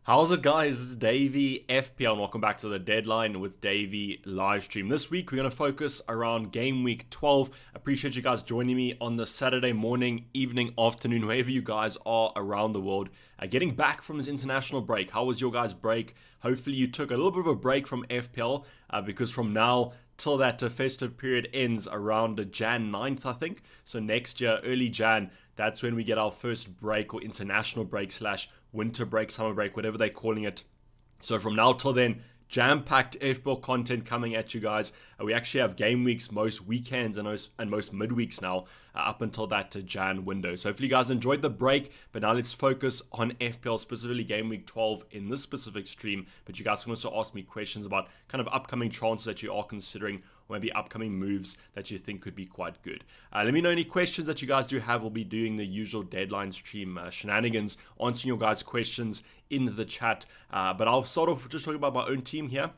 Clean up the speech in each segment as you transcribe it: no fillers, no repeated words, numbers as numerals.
How's it, guys? This is Dayvy FPL and welcome back to the Deadline with Dayvy Livestream. This week we're going to focus around Gameweek 12. Appreciate you guys joining me on the Saturday morning, evening, afternoon, wherever you guys are around the world. Getting back from this international break. How was your guys' break? Hopefully you took a little bit of a break from FPL because from now till that festive period ends around Jan 9th, I think. So next year, early Jan, that's when we get our first break or international break slash winter break, summer break, whatever they're calling it. So from now till then, jam-packed FPL content coming at you guys. We actually have game weeks most weekends and most midweeks now up until that Jan window. So hopefully you guys enjoyed the break, but now let's focus on FPL, specifically game week 12 in this specific stream. But you guys can also ask me questions about kind of upcoming transfers that you are considering, or maybe upcoming moves that you think could be quite good. Let me know any questions that you guys do have. We'll be doing the usual deadline stream shenanigans, answering your guys' questions in the chat. But I'll start off just talking about my own team here.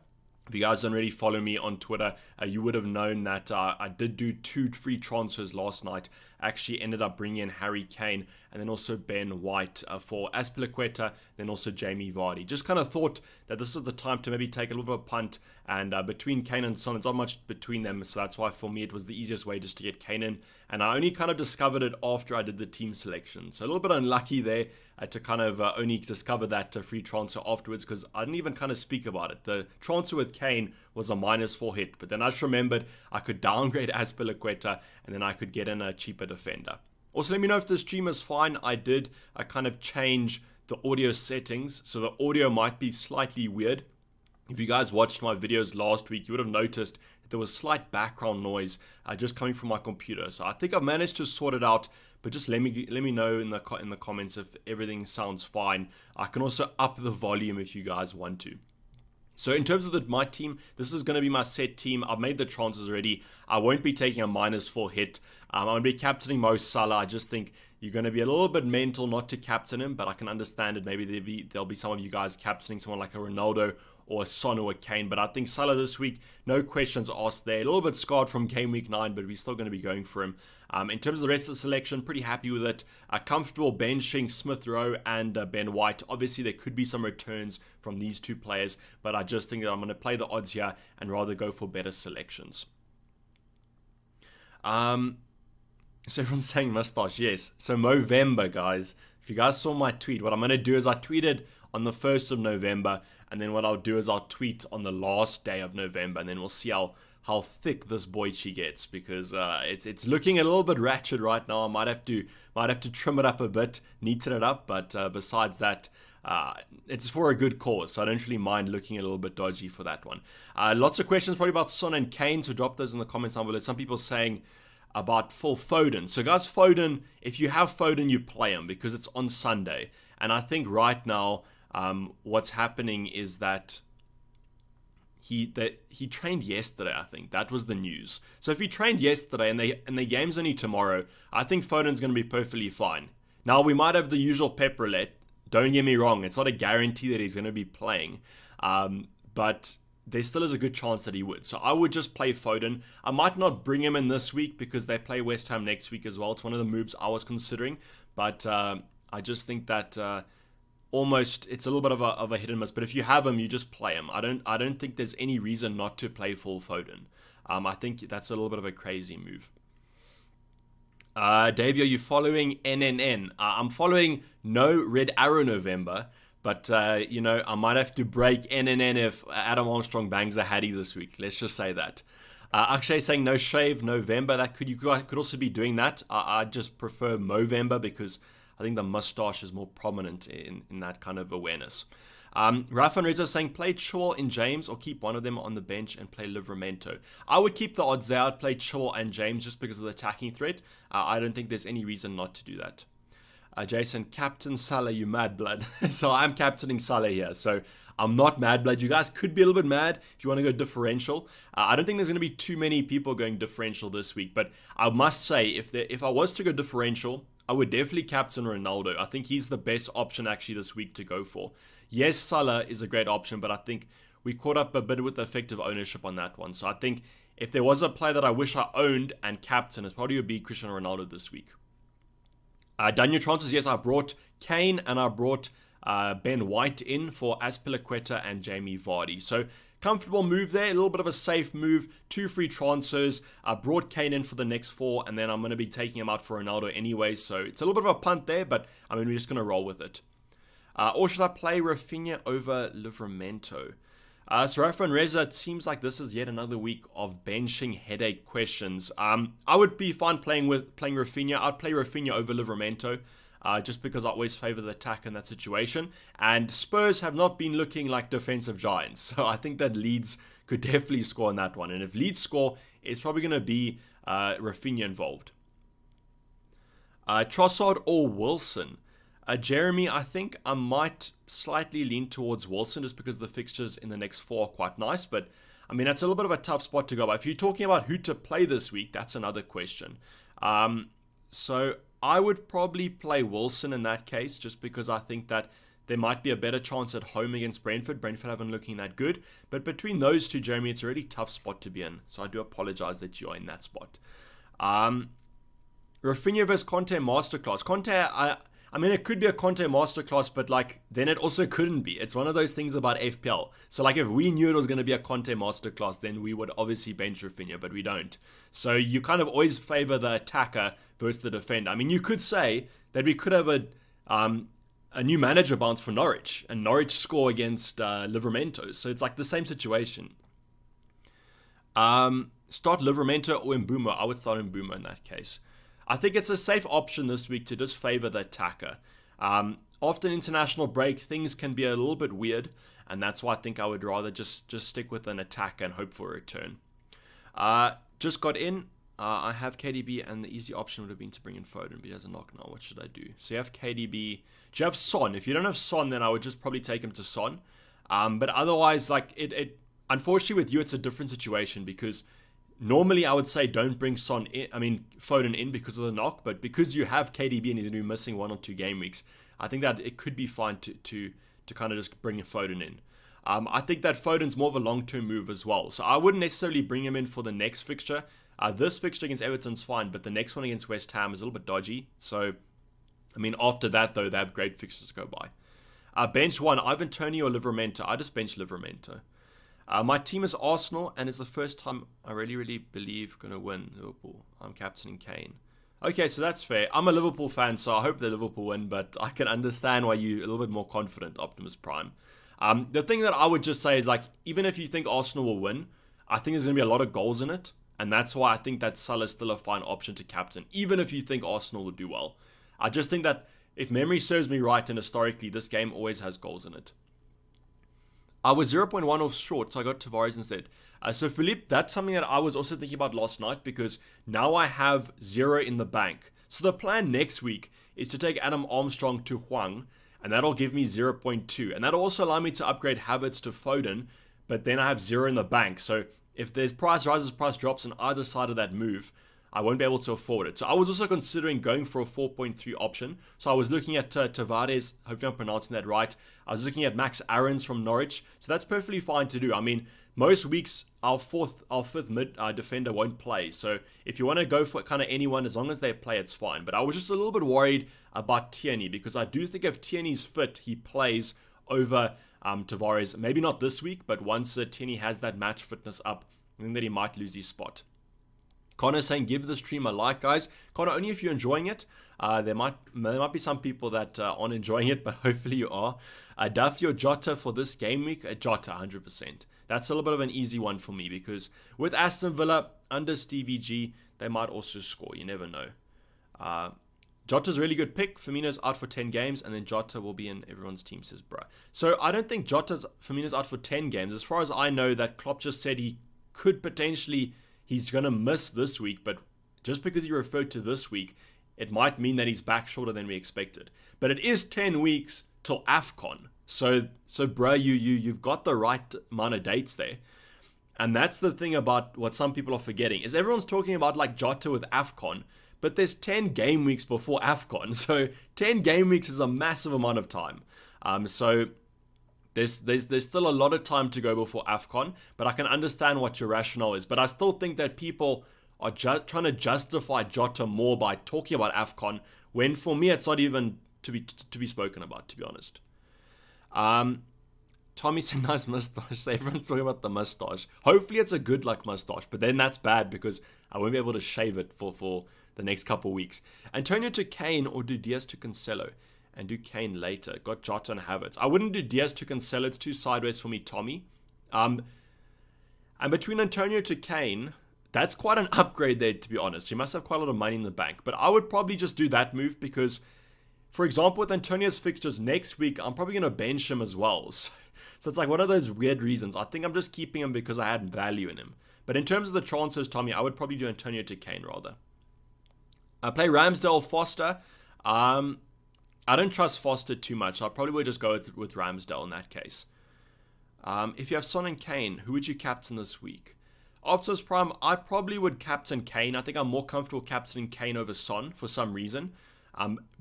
If you guys don't already follow me on Twitter, you would have known that I did do 2 free transfers last night. I actually ended up bringing in Harry Kane and then also Ben White for Azpilicueta, then also Jamie Vardy. Just kind of thought that this was the time to maybe take a little bit of a punt, and between Kane and Son, it's not much between them, so that's why for me it was the easiest way just to get Kane in, and I only kind of discovered it after I did the team selection. So a little bit unlucky there to kind of only discover that free transfer afterwards, because I didn't even kind of speak about it. The transfer with Kane was a -4 hit, but then I just remembered I could downgrade Azpilicueta and then I could get in a cheaper defender. Also, let me know if the stream is fine. I did kind of change the audio settings, so the audio might be slightly weird. If you guys watched my videos last week, you would have noticed that there was slight background noise just coming from my computer. So I think I've managed to sort it out, but just let me know in the comments if everything sounds fine. I can also up the volume if you guys want to. So in terms of my team, this is going to be my set team. I've made the transfers already. I won't be taking a -4 hit. I'm going to be captaining Mo Salah. I just think you're going to be a little bit mental not to captain him, but I can understand it. Maybe there'll be some of you guys captaining someone like a Ronaldo or a Son or a Kane. But I think Salah this week, no questions asked there. A little bit scarred from game week 9, but we're still going to be going for him. In terms of the rest of the selection, pretty happy with it. Comfortable benching Smith Rowe and Ben White. Obviously, there could be some returns from these two players, but I just think that I'm going to play the odds here and rather go for better selections. So everyone's saying mustache, yes. So Movember, guys. If you guys saw my tweet, what I'm going to do is I tweeted on the 1st of November, and then what I'll do is I'll tweet on the last day of November, and then we'll see how thick this boichi gets, because it's looking a little bit ratchet right now. I might have to trim it up a bit, neaten it up, but besides that, it's for a good cause, so I don't really mind looking a little bit dodgy for that one. Lots of questions probably about Son and Kane, so drop those in the comments down below. Some people saying about full Foden. So guys, Foden, if you have Foden, you play him because it's on Sunday. And I think right now, what's happening is that he trained yesterday. I think that was the news. So if he trained yesterday and the game's only tomorrow, I think Foden's going to be perfectly fine. Now we might have the usual pep roulette. Don't get me wrong; it's not a guarantee that he's going to be playing, but there still is a good chance that he would. So I would just play Foden. I might not bring him in this week because they play West Ham next week as well. It's one of the moves I was considering, but I just think that almost it's a little bit of a hit and miss. But if you have him, you just play him. I don't think there's any reason not to play full Foden. I think that's a little bit of a crazy move. Dayvy, are you following NNN? I'm following no Red Arrow November. But, I might have to break NNN if Adam Armstrong bangs a Hattie this week. Let's just say that. Akshay saying no shave November. You could also be doing that. I just prefer Movember because I think the mustache is more prominent in that kind of awareness. Rafa and Reza saying play Chilwell and James or keep one of them on the bench and play Livramento. I would keep the odds there. I'd play Chilwell and James just because of the attacking threat. I don't think there's any reason not to do that. Jason, Captain Salah, you mad blood. So I'm captaining Salah here. So I'm not mad blood. You guys could be a little bit mad if you want to go differential. I don't think there's going to be too many people going differential this week. But I must say, if I was to go differential, I would definitely captain Ronaldo. I think he's the best option actually this week to go for. Yes, Salah is a great option, but I think we caught up a bit with the effective ownership on that one. So I think if there was a player that I wish I owned and captain, it probably would be Cristiano Ronaldo this week. Done your transfers? Yes, I brought Kane and I brought Ben White in for Azpilicueta and Jamie Vardy. So comfortable move there, a little bit of a safe move, 2 free transfers. I brought Kane in for the next 4, and then I'm going to be taking him out for Ronaldo anyway, so it's a little bit of a punt there, but I mean, we're just going to roll with it. Or should I play Rafinha over Livramento? So Rafa and Reza, it seems like this is yet another week of benching headache questions. I would be fine playing Rafinha. I'd play Rafinha over Livramento. Just because I always favor the attack in that situation. And Spurs have not been looking like defensive giants. So I think that Leeds could definitely score on that one. And if Leeds score, it's probably going to be Rafinha involved. Trossard or Wilson? Jeremy, I think I might slightly lean towards Wilson just because the fixtures in the next 4 are quite nice. But, I mean, that's a little bit of a tough spot to go by. If you're talking about who to play this week, that's another question. So I would probably play Wilson in that case, just because I think that there might be a better chance at home against Brentford. Brentford haven't looking that good. But between those two, Jeremy, it's a really tough spot to be in. So I do apologize that you are in that spot. Rafinha versus Conte Masterclass. Conte, I mean, it could be a Conte Masterclass, but like then it also couldn't be. It's one of those things about FPL. So like if we knew it was going to be a Conte Masterclass, then we would obviously bench Rafinha, but we don't. So you kind of always favor the attacker versus the defender. I mean, you could say that we could have a new manager bounce for Norwich, and Norwich score against Livramento. So it's like the same situation. Start Livramento or Mbeumo. I would start Mbeumo in that case. I think it's a safe option this week to just favor the attacker. After an international break, things can be a little bit weird, and that's why I think I would rather just stick with an attacker and hope for a return. Just got in. I have KDB, and the easy option would have been to bring in Foden, but he has a knock now. What should I do? So you have KDB. Do you have Son? If you don't have Son, then I would just probably take him to Son. But otherwise, like it unfortunately with you, it's a different situation because normally I would say don't bring Foden in because of the knock, but because you have KDB and he's going to be missing 1 or 2 game weeks, I think that it could be fine to kind of just bring Foden in. I think that Foden's more of a long-term move as well, so I wouldn't necessarily bring him in for the next fixture. This fixture against Everton's fine, but the next one against West Ham is a little bit dodgy. So, I mean, after that, though, they have great fixtures to go by. Bench 1, Ivan Toney or Livramento? I just bench Livramento. My team is Arsenal, and it's the first time I really believe going to win Liverpool. I'm captaining Kane. Okay, so that's fair. I'm a Liverpool fan, so I hope that Liverpool win, but I can understand why you're a little bit more confident, Optimus Prime. The thing that I would just say is, like, even if you think Arsenal will win, I think there's going to be a lot of goals in it, and that's why I think that Salah's still a fine option to captain, even if you think Arsenal will do well. I just think that if memory serves me right, and historically, this game always has goals in it. I was 0.1 off short, so I got Tavares instead. So Philippe, that's something that I was also thinking about last night because now I have 0 in the bank. So the plan next week is to take Adam Armstrong to Hwang, and that'll give me 0.2. And that'll also allow me to upgrade Havertz to Foden, but then I have 0 in the bank. So if there's price rises, price drops on either side of that move, I won't be able to afford it. So I was also considering going for a 4.3 option. So I was looking at Tavares, hopefully I'm pronouncing that right. I was looking at Max Aarons from Norwich. So that's perfectly fine to do. I mean, most weeks our fifth mid defender won't play. So if you want to go for kind of anyone, as long as they play, it's fine. But I was just a little bit worried about Tierney because I do think if Tierney's fit, he plays over Tavares. Maybe not this week, but once Tierney has that match fitness up, I think that he might lose his spot. Connor saying, give the stream a like, guys. Connor, only if you're enjoying it. There might be some people that aren't enjoying it, but hopefully you are. Duffy or Jota for this game week? Jota, 100%. That's a little bit of an easy one for me because with Aston Villa, under Stevie G, they might also score. You never know. Jota's a really good pick. Firmino's out for 10 games, and then Jota will be in everyone's team, says bruh. So I don't think Firmino's out for 10 games. As far as I know, that Klopp just said he could potentially... He's going to miss this week, but just because he referred to this week, it might mean that he's back shorter than we expected. But it is 10 weeks till AFCON. So bro, you've got the right amount of dates there. And that's the thing about what some people are forgetting, is everyone's talking about like Jota with AFCON, but there's 10 game weeks before AFCON. So 10 game weeks is a massive amount of time. So There's still a lot of time to go before AFCON, but I can understand what your rationale is. But I still think that people are trying to justify Jota more by talking about AFCON, when for me it's not even to be spoken about, to be honest. Tommy said nice mustache. So everyone's talking about the mustache. Hopefully it's a good mustache, but then that's bad because I won't be able to shave it for the next couple weeks. Antonio to Kane or do Diaz to Cancelo? And do Kane later. Got Jota and Havertz. I wouldn't do Diaz to Cancelo. It's too sideways for me, Tommy. And between Antonio to Kane, that's quite an upgrade there, to be honest. You must have quite a lot of money in the bank. But I would probably just do that move because, for example, with Antonio's fixtures next week, I'm probably going to bench him as well. So it's like one of those weird reasons. I think I'm just keeping him because I had value in him. But in terms of the transfers, Tommy, I would probably do Antonio to Kane rather. I play Ramsdale, Foster. I don't trust Foster too much. I probably would just go with Ramsdale in that case. If you have Son and Kane, who would you captain this week? Optimus Prime, I probably would captain Kane. I think I'm more comfortable captaining Kane over Son for some reason.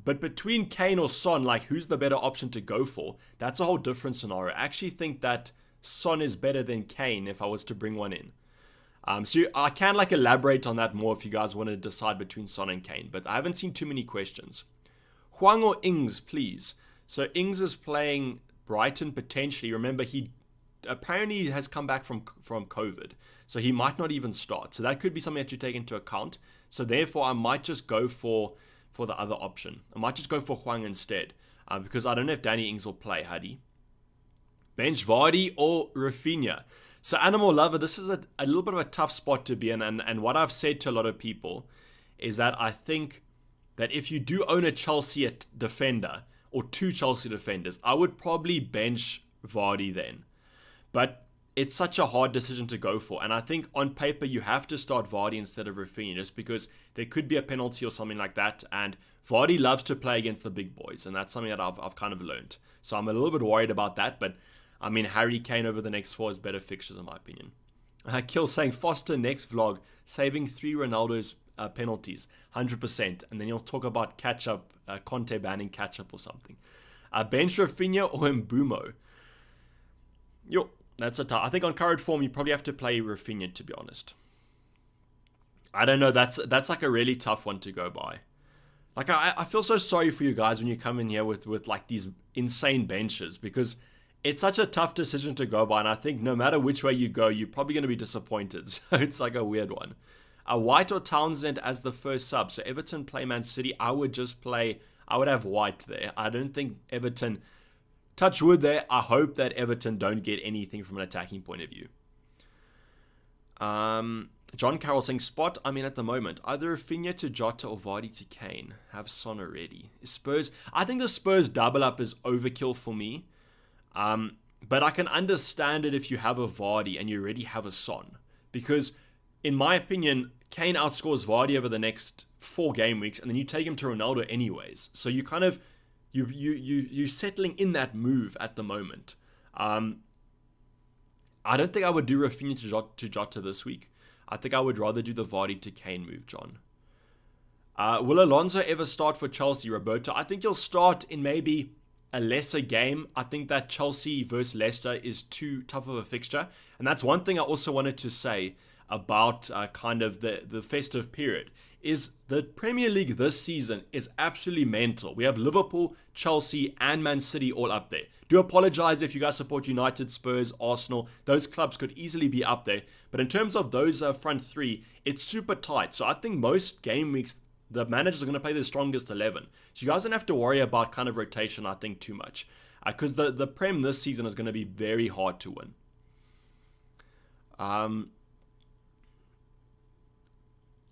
But between Kane or Son, like who's the better option to go for? That's a whole different scenario. I actually think that Son is better than Kane if I was to bring one in. So I can elaborate on that more if you guys want to decide between Son and Kane. But I haven't seen too many questions. Hwang or Ings, please. So Ings is playing Brighton potentially. Remember, he apparently has come back from COVID. So he might not even start. So that could be something that you take into account. So therefore, I might just go for the other option. I might just go for Hwang instead. Because I don't know if Danny Ings will play, Huddy. Bench Vardy or Rafinha. So Animal Lover, this is a little bit of a tough spot to be in. And what I've said to a lot of people is that I think that if you do own a Chelsea defender or two Chelsea defenders, I would probably bench Vardy then. But it's such a hard decision to go for. And I think on paper, you have to start Vardy instead of Rafinha just because there could be a penalty or something like that. And Vardy loves to play against the big boys. And that's something that I've kind of learned. So I'm a little bit worried about that. But I mean, Harry Kane over the next 4 is better fixtures in my opinion. Kill saying Foster next vlog, saving 3 Ronaldo's penalties, 100%. And then you'll talk about catch-up, Conte banning catch-up or something. Bench Rafinha or Mbumo? That's a tough. I think on current form, you probably have to play Rafinha, to be honest. I don't know. That's like a really tough one to go by. Like, I feel so sorry for you guys when you come in here with like these insane benches because it's such a tough decision to go by. And I think no matter which way you go, you're probably going to be disappointed. So it's like a weird one. White or Townsend as the first sub. So Everton play Man City. I would have White there. I don't think Everton... Touch wood there. I hope that Everton don't get anything from an attacking point of view. John Carroll saying spot. I mean, at the moment, either Rafinha to Jota or Vardy to Kane. Have Son already. Spurs. I think the Spurs double up is overkill for me. But I can understand it if you have a Vardy and you already have a Son. Because, in my opinion, Kane outscores Vardy over the next 4 game weeks, and then you take him to Ronaldo anyways. So you kind of... You're settling in that move at the moment. I don't think I would do Rafinha to Jota this week. I think I would rather do the Vardy to Kane move, John. Will Alonso ever start for Chelsea, Roberto? I think he'll start in maybe a lesser game. I think that Chelsea versus Leicester is too tough of a fixture. And that's one thing I also wanted to say about kind of the festive period. Is the Premier League this season is absolutely mental. We have Liverpool, Chelsea, and Man City all up there. Do apologize if you guys support United, Spurs, Arsenal. Those clubs could easily be up there. But in terms of those front 3, it's super tight. So I think most game weeks, the managers are going to play the strongest 11. So you guys don't have to worry about kind of rotation, I think, too much. Because the Prem this season is going to be very hard to win.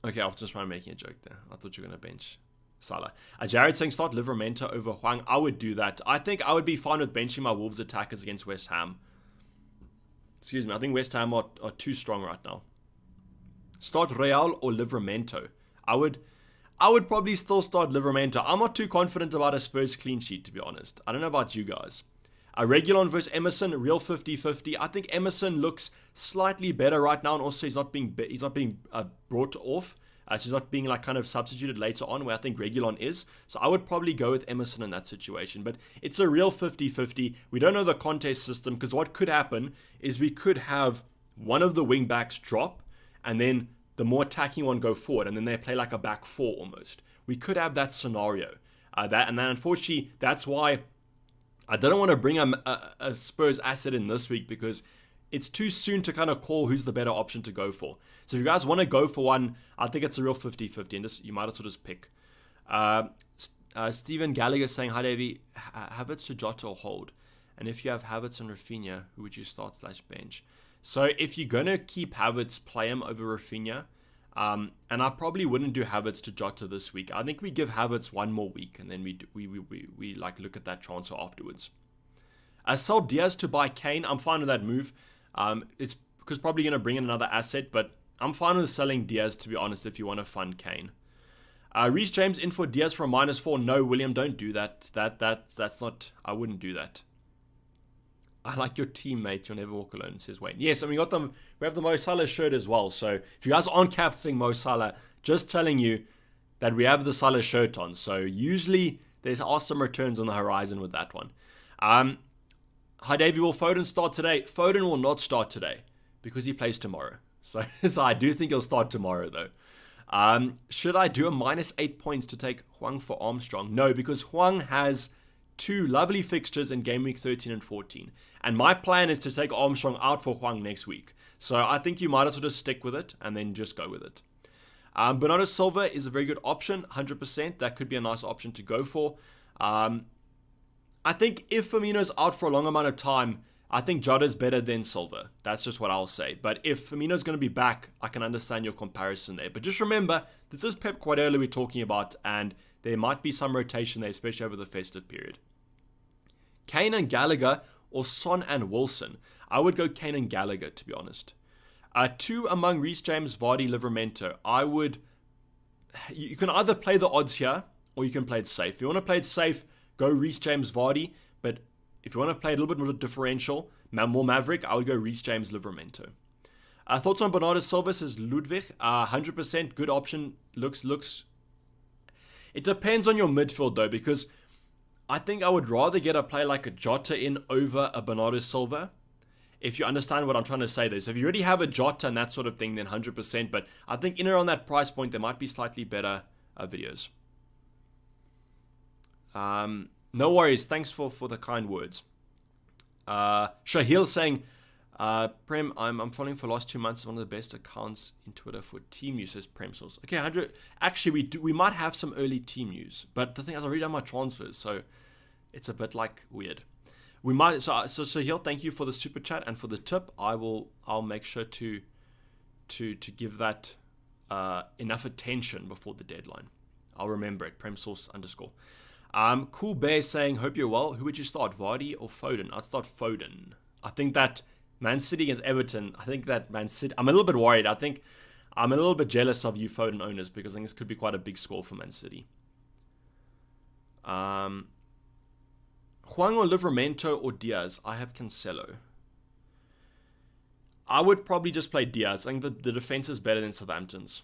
Okay, I was just trying making a joke there. I thought you were going to bench Salah. Jared saying start Livramento over Hwang. I would do that. I think I would be fine with benching my Wolves attackers against West Ham. Excuse me. I think West Ham are too strong right now. Start Real or Livramento. I would probably still start Livramento. I'm not too confident about a Spurs clean sheet, to be honest. I don't know about you guys. Reguilon versus Emerson, real 50-50. I think Emerson looks slightly better right now, and also he's not being brought off. So he's not being like kind of substituted later on, where I think Reguilon is. So I would probably go with Emerson in that situation. But it's a real 50-50. We don't know the contest system, because what could happen is we could have one of the wing backs drop, and then the more attacking one go forward, and then they play like a back 4 almost. We could have that scenario. And then unfortunately, that's why I didn't want to bring a Spurs asset in this week because it's too soon to kind of call who's the better option to go for. So if you guys want to go for one, I think it's a real 50-50, and you might as well just pick. Stephen Gallagher saying, hi Davey, Havertz to Jota or hold? And if you have Havertz and Rafinha, who would you start / bench? So if you're going to keep Havertz, play him over Rafinha. And I probably wouldn't do Havertz to Jota this week. I think we give Havertz one more week, and then we like look at that transfer afterwards. Sell Diaz to buy Kane. I'm fine with that move. It's because probably going to bring in another asset, but I'm fine with selling Diaz, to be honest, if you want to fund Kane. Reece James in for Diaz for -4. No, William, don't do that. That's not. I wouldn't do that. I like your teammate. You'll never walk alone, says Wayne. Yes, and we have the Mo Salah shirt as well. So if you guys aren't captaining Mo Salah, just telling you that we have the Salah shirt on. So usually there's awesome returns on the horizon with that one. Hi Davey, will Foden start today? Foden will not start today because he plays tomorrow. So I do think he'll start tomorrow though. Should I do a -8 points to take Hwang for Armstrong? No, because Hwang has 2 lovely fixtures in game week 13 and 14. And my plan is to take Armstrong out for Hwang next week. So I think you might as well just stick with it and then just go with it. Bernardo Silva is a very good option, 100%. That could be a nice option to go for. I think if Firmino's out for a long amount of time, I think Jota's better than Silva. That's just what I'll say. But if Firmino's going to be back, I can understand your comparison there. But just remember, this is Pep quite early we're talking about, and there might be some rotation there, especially over the festive period. Kane and Gallagher or Son and Wilson? I would go Kane and Gallagher, to be honest. 2 among Reece James, Vardy, Livramento. You can either play the odds here, or you can play it safe. If you want to play it safe, go Reece James, Vardy. But if you want to play a little bit more differential, more Maverick, I would go Reece James, Livramento. Thoughts on Bernardo Silva, says Ludwig. 100% good option. Looks. It depends on your midfield though, because I think I would rather get a play like a Jota in over a Bernardo Silva. If you understand what I'm trying to say there. So if you already have a Jota and that sort of thing, then 100%. But I think in and around that price point, there might be slightly better videos. No worries. Thanks for the kind words. Shahil saying, Prem, I'm following for the last 2 months. It's one of the best accounts in Twitter for team use, says Prem Source. Okay, 100. Actually, we might have some early team news, but the thing is, I already done my transfers, so it's a bit like weird. We might. So Shahil, thank you for the super chat and for the tip. I'll make sure to give that enough attention before the deadline. I'll remember it. Prem Source _ Cool Bear saying, hope you're well. Who would you start, Vardy or Foden? I'd start Foden. I think that Man City against Everton, I think that Man City, I'm a little bit worried. I think I'm a little bit jealous of you Foden owners because I think this could be quite a big score for Man City. Hwang or Livramento or Diaz? I have Cancelo. I would probably just play Diaz. I think the defense is better than Southampton's.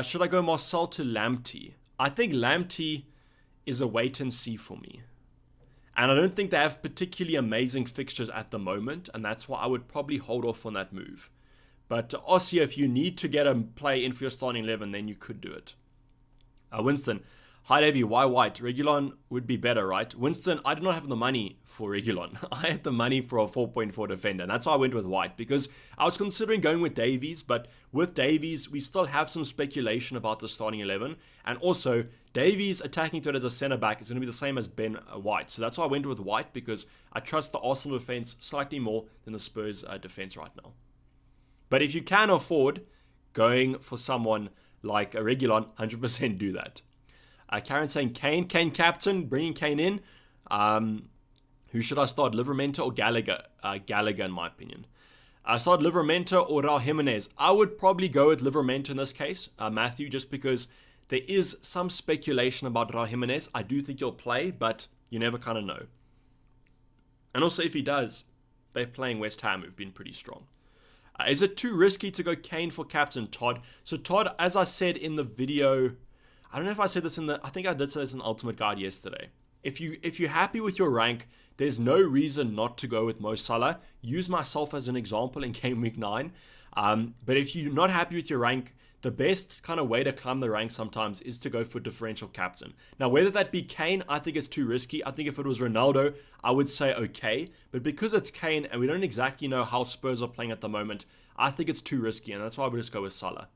Should I go Marcel to Lamptey? I think Lamptey is a wait and see for me. And I don't think they have particularly amazing fixtures at the moment, and that's why I would probably hold off on that move. But Ossia, if you need to get a play in for your starting 11, then you could do it. Winston, hi Davey, why White? Reguilon would be better, right? Winston, I do not have the money for Reguilon. I had the money for a 4.4 defender, and that's why I went with White, because I was considering going with Davies, but with Davies, we still have some speculation about the starting 11, and also, Davies attacking threat as a centre-back is going to be the same as Ben White, so that's why I went with White, because I trust the Arsenal defence slightly more than the Spurs defence right now. But if you can afford going for someone like a Reguilon, 100% do that. Karen saying Kane captain, bringing Kane in. Who should I start, Livramento or Gallagher? Gallagher, in my opinion. I start Livramento or Raul Jimenez. I would probably go with Livramento in this case, Matthew, just because there is some speculation about Raul Jimenez. I do think he'll play, but you never kind of know. And also, if he does, they're playing West Ham, who've been pretty strong. Is it too risky to go Kane for captain, Todd? So Todd, as I said in the video, I don't know if I said this I think I did say this in the Ultimate Guide yesterday. If you're happy with your rank, there's no reason not to go with Mo Salah. Use myself as an example in Game Week 9. But if you're not happy with your rank, the best kind of way to climb the ranks sometimes is to go for differential captain. Now, whether that be Kane, I think it's too risky. I think if it was Ronaldo, I would say okay. But because it's Kane and we don't exactly know how Spurs are playing at the moment, I think it's too risky, and that's why I would just go with Salah.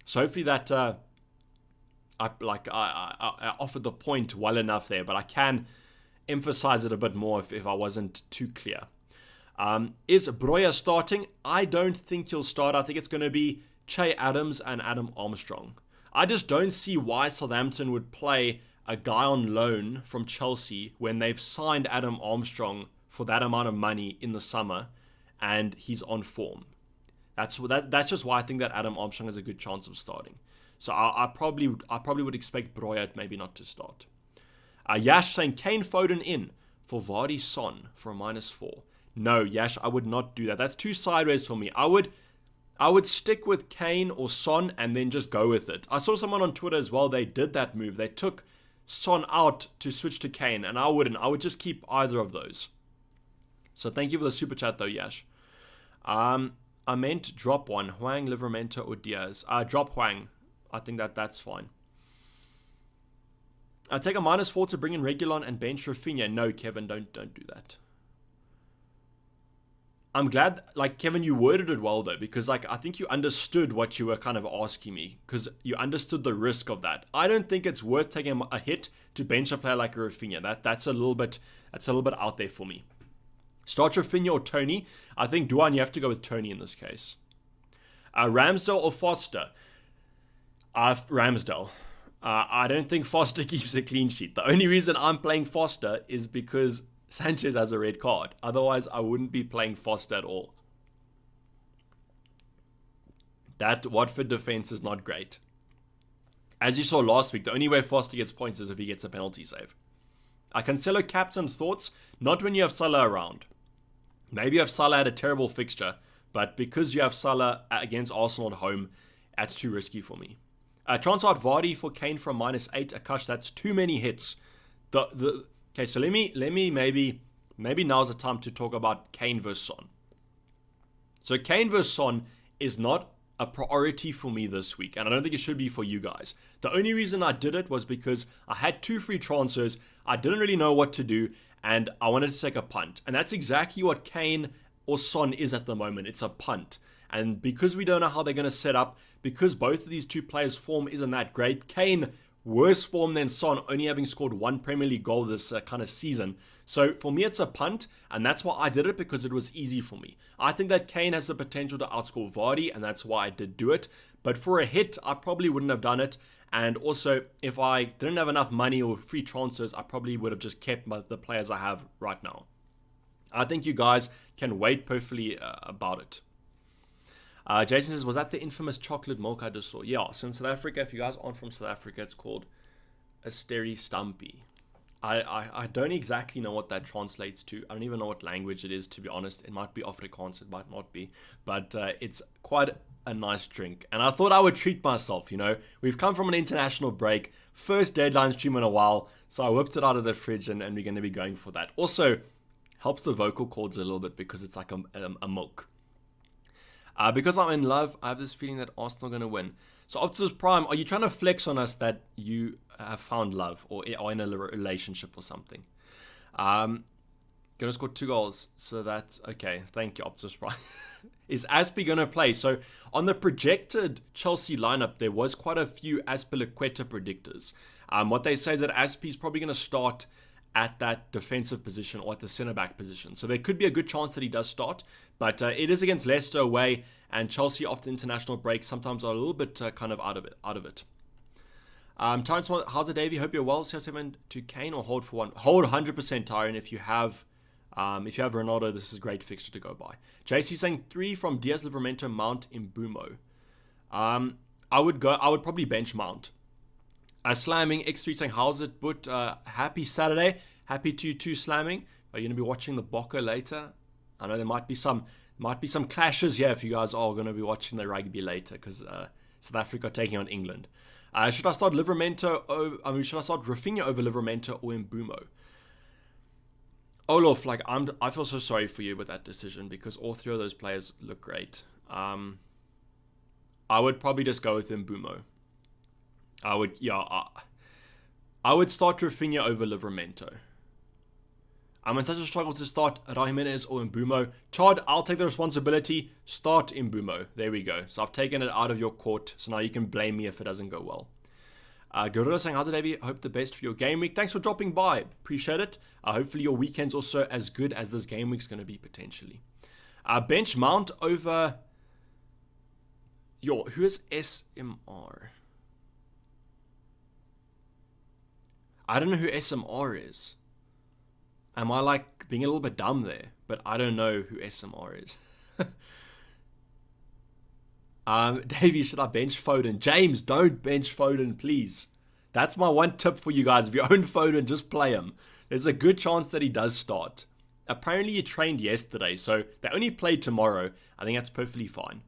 So hopefully that I offered the point well enough there, but I can emphasize it a bit more if I wasn't too clear. Is Breuer starting? I don't think he'll start. I think it's going to be Che Adams and Adam Armstrong. I just don't see why Southampton would play a guy on loan from Chelsea when they've signed Adam Armstrong for that amount of money in the summer and he's on form. That's just why I think that Adam Armstrong has a good chance of starting. So I probably would expect Breuer maybe not to start. Yash saying Kane Foden in for Vardy Son for a -4. No, Yash, I would not do that. That's too sideways for me. I would stick with Kane or Son and then just go with it. I saw someone on Twitter as well. They did that move. They took Son out to switch to Kane, and I wouldn't. I would just keep either of those. So thank you for the super chat though, Yash. I meant drop one. Hwang, Livramento, or Diaz. Drop Hwang. I think that's fine. I take a -4 to bring in Reguilon and bench Rafinha. No, Kevin, don't do that. I'm glad, like, Kevin, you worded it well, though, because, like, I think you understood what you were kind of asking me, because you understood the risk of that. I don't think it's worth taking a hit to bench a player like a Rafinha. That's a little bit out there for me. Start Rafinha or Tony. I think, Duan, you have to go with Tony in this case. Ramsdale or Foster? Ramsdale. I don't think Foster keeps a clean sheet. The only reason I'm playing Foster is because Sanchez has a red card. Otherwise, I wouldn't be playing Foster at all. That Watford defense is not great. As you saw last week, the only way Foster gets points is if he gets a penalty save. Cancelo captain thoughts, not when you have Salah around. Maybe you have Salah at a terrible fixture, but because you have Salah against Arsenal at home, that's too risky for me. Transfer out Vardy for Kane from -8. Akash, that's too many hits. Okay, so let me maybe now's the time to talk about Kane versus Son. So Kane versus Son is not a priority for me this week, and I don't think it should be for you guys. The only reason I did it was because I had 2 free transfers, I didn't really know what to do, and I wanted to take a punt. And that's exactly what Kane or Son is at the moment. It's a punt. And because we don't know how they're going to set up, because both of these 2 players' form isn't that great, Kane worse form than Son, only having scored 1 Premier League goal this kind of season. So for me, it's a punt, and that's why I did it, because it was easy for me. I think that Kane has the potential to outscore Vardy, and that's why I did do it. But for a hit, I probably wouldn't have done it. And also, if I didn't have enough money or free transfers, I probably would have just kept the players I have right now. I think you guys can wait perfectly about it. Jason says, was that the infamous chocolate milk I just saw? Yeah, so in South Africa, if you guys aren't from South Africa, it's called Asteri Stumpy. I don't exactly know what that translates to. I don't even know what language it is, to be honest. It might be Afrikaans, it might not be. But it's quite a nice drink. And I thought I would treat myself, you know. We've come from an international break. First deadline stream in a while. So I whipped it out of the fridge and we're going to be going for that. Also, helps the vocal cords a little bit because it's like a milk. Because I'm in love, I have this feeling that Arsenal are going to win. So Optimus Prime, are you trying to flex on us that you have found love or are in a relationship or something? Going to score 2 goals. So that's okay. Thank you, Optimus Prime. Is Aspie going to play? So on the projected Chelsea lineup, there was quite a few Azpilicueta predictors. What they say is that Aspie is probably going to start at that defensive position or at the centre-back position. So there could be a good chance that he does start, but it is against Leicester away, and Chelsea after international breaks sometimes are a little bit kind of out of it. Terrence, how's it, Dayvy? Hope you're well. CR7 to Kane or hold for 1? Hold 100%, Tyron. If you have Ronaldo, this is a great fixture to go by. JC saying 3 from Diaz, Livramento, Mount, Mbumo. I would probably bench Mount. Slamming X3 saying, how's it, but happy Saturday. Happy to you too, Slamming. Are you going to be watching the Bokke later? I know there might be some clashes here if you guys are going to be watching the rugby later, because South Africa taking on England. Should I start Livramento? Should I start Rafinha over Livramento or Mbumo? Olaf, I feel so sorry for you with that decision because all 3 of those players look great. I I would probably just go with Mbumo. I would start Rafinha over Livramento. I'm in such a struggle to start Jimenez or Mbumo. Todd, I'll take the responsibility. Start Mbumo. There we go. So I've taken it out of your court. So now you can blame me if it doesn't go well. Gorilla saying, how's it, Dayvy? Hope the best for your game week. Thanks for dropping by. Appreciate it. Hopefully your weekend's also as good as this game week's going to be potentially. Bench Mount over... who is SMR? I don't know who SMR is. Am I like being a little bit dumb there? But I don't know who SMR is. Dayvy, should I bench Foden? James, don't bench Foden, please. That's my one tip for you guys. If you own Foden, just play him. There's a good chance that he does start. Apparently he trained yesterday, so they only played tomorrow. I think that's perfectly fine.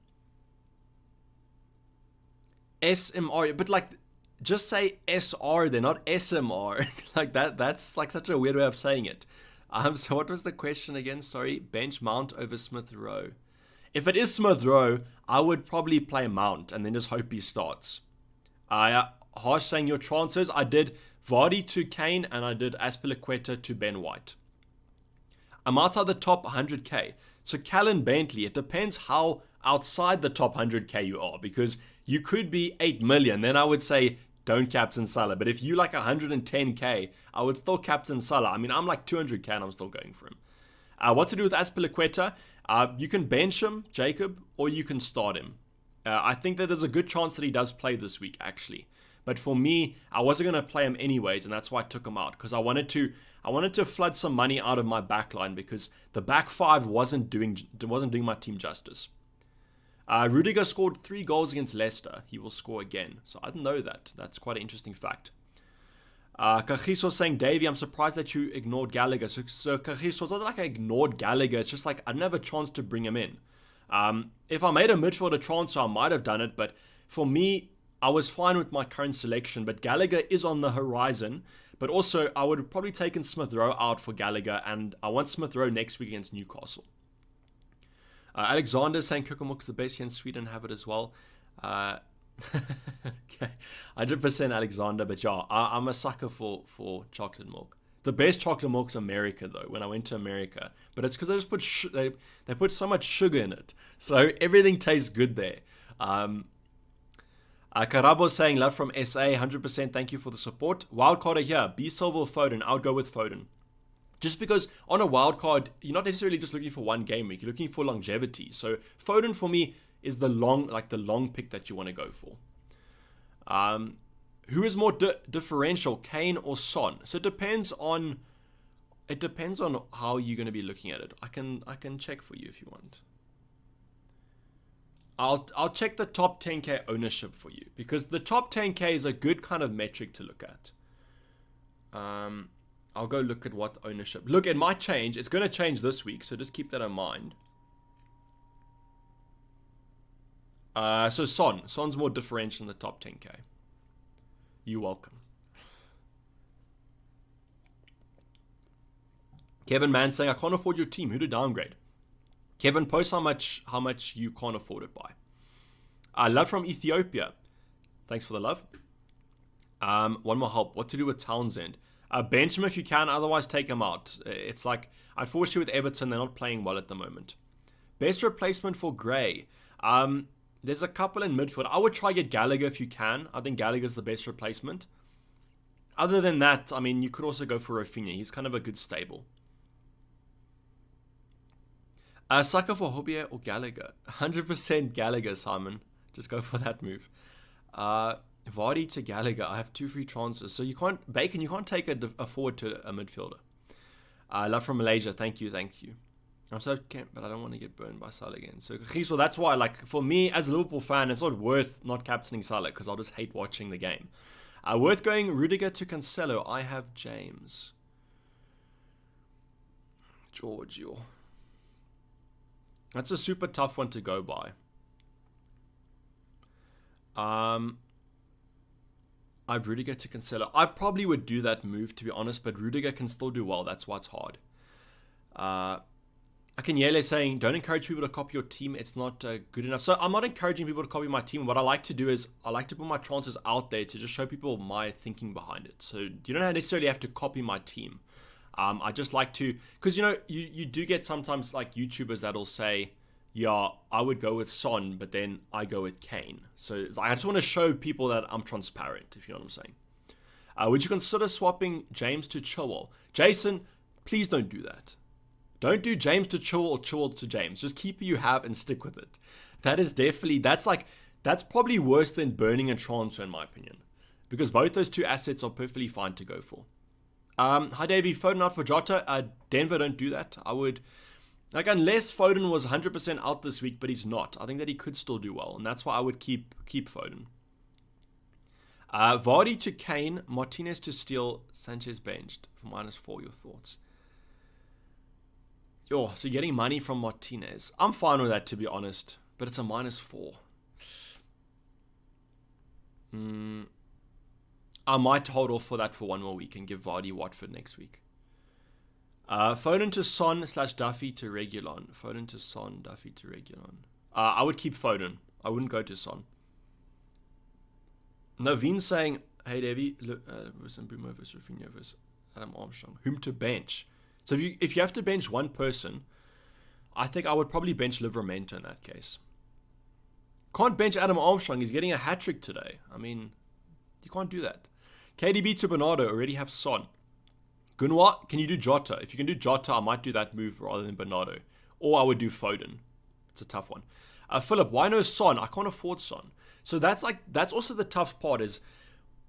SMR, but like, just say SR, they're not SMR. Like that's like such a weird way of saying it. So what was the question again? Sorry, bench Mount over Smith Rowe. If it is Smith Rowe, I would probably play Mount and then just hope he starts. Harsh saying your transfers. I did Vardy to Kane and I did Azpilicueta to Ben White. I'm outside the top 100k. So Callan Bentley, it depends how outside the top 100k you are, because you could be 8 million. Then I would say don't captain Salah. But if you like 110k, I would still captain Salah. I mean, I'm like 200k and I'm still going for him. What to do with Azpilicueta? You can bench him, Jacob, or you can start him. I think that there's a good chance that he does play this week, actually. But for me, I wasn't going to play him anyways, and that's why I took him out, because I wanted to flood some money out of my backline, because the back five wasn't doing my team justice. Rudiger scored 3 goals against Leicester. He will score again. So I didn't know that. That's quite an interesting fact. Kagiso saying, Dayvy, I'm surprised that you ignored Gallagher. So Kagiso, it's not like I ignored Gallagher. It's just like I didn't have a chance to bring him in. If I made a midfielder transfer, I might have done it. But for me, I was fine with my current selection. But Gallagher is on the horizon. But also, I would have probably taken Smith Rowe out for Gallagher. And I want Smith Rowe next week against Newcastle. Alexander saying Kukumuk's the best here in Sweden, have it as well. Okay, 100% Alexander, but yeah, I'm a sucker for chocolate milk. The best chocolate milk's America though, when I went to America. But it's because they just put they put so much sugar in it. So everything tastes good there. Karabo saying love from SA, 100%, thank you for the support. Wildcarder here, B Silva or Foden, I would go with Foden. Just because on a wild card, you're not necessarily just looking for one game week. You're looking for longevity. So Foden for me is the long pick that you want to go for. Who is more differential, Kane or Son? So it depends on how you're going to be looking at it. I can check for you if you want. I'll check the top 10k ownership for you, because the top 10k is a good kind of metric to look at. I'll go look at what ownership. Look, it might change. It's going to change this week, so just keep that in mind. So Son's more differential in the top 10k. You're welcome. Kevin Mann saying, I can't afford your team. Who to downgrade? Kevin, post how much you can't afford it by. Love from Ethiopia. Thanks for the love. One more help. What to do with Townsend? Bench him if you can, otherwise take him out. It's like, I forced you with Everton, they're not playing well at the moment. Best replacement for Gray. There's a couple in midfield. I would try get Gallagher if you can. I think Gallagher's the best replacement. Other than that, I mean, you could also go for Rafinha. He's kind of a good stable. Saka for Hobie or Gallagher? 100% Gallagher, Simon. Just go for that move. Vardy to Gallagher. I have 2 free transfers. So you can't, Bacon, you can't take a forward to a midfielder. Love from Malaysia. Thank you. I'm so but I don't want to get burned by Salah again. So that's why, like, for me as a Liverpool fan, it's not worth not captaining Salah, because I'll just hate watching the game. Worth going Rudiger to Cancelo. I have James. Giorgio. That's a super tough one to go by. I've Rudiger to Cancelo. I probably would do that move, to be honest, but Rudiger can still do well. That's why it's hard. Akanyele saying, don't encourage people to copy your team. It's not good enough. So I'm not encouraging people to copy my team. What I like to do is I like to put my transfers out there to just show people my thinking behind it. So you don't necessarily have to copy my team. I just like to, because you do get sometimes like YouTubers that'll say, yeah, I would go with Son, but then I go with Kane. So I just want to show people that I'm transparent, if you know what I'm saying. Would you consider swapping James to Chilwell? Jason, please don't do that. Don't do James to Chilwell or Chilwell to James. Just keep who you have and stick with it. That's probably worse than burning a transfer in my opinion. Because both those two assets are perfectly fine to go for. Hi Dayvy, Foden out for Jota. Denver don't do that. I would, unless Foden was 100% out this week, but he's not. I think that he could still do well, and that's why I would keep Foden. Vardy to Kane, Martinez to Steele, Sanchez benched for -4. Your thoughts? So you're getting money from Martinez. I'm fine with that, to be honest, but it's a -4. I might hold off for that for one more week and give Vardy Watford next week. Foden to Son / Duffy to Reguilon. Foden to Son, Duffy to Reguilon. I would keep Foden. I wouldn't go to Son. Naveen saying, hey Davey, versus Boomer versus Rafinha versus Adam Armstrong. Whom to bench? So if you have to bench one person, I think I would probably bench Livramento in that case. Can't bench Adam Armstrong. He's getting a hat-trick today. I mean, you can't do that. KDB to Bernardo. Already have Son. Gunwa, can you do Jota? If you can do Jota, I might do that move rather than Bernardo. Or I would do Foden. It's a tough one. Philip, why no Son? I can't afford Son. So that's also the tough part is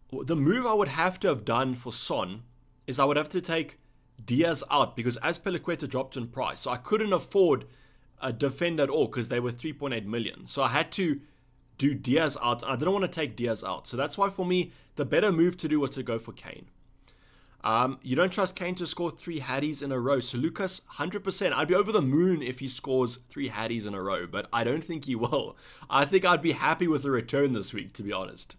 the move I would have to have done for Son is I would have to take Diaz out because Azpilicueta dropped in price. So I couldn't afford a defender at all because they were 3.8 million. So I had to do Diaz out. And I didn't want to take Diaz out. So that's why for me, the better move to do was to go for Kane. You don't trust Kane to score 3 Haddies in a row. So Lucas, 100%. I'd be over the moon if he scores 3 Haddies in a row, but I don't think he will. I think I'd be happy with the return this week, to be honest.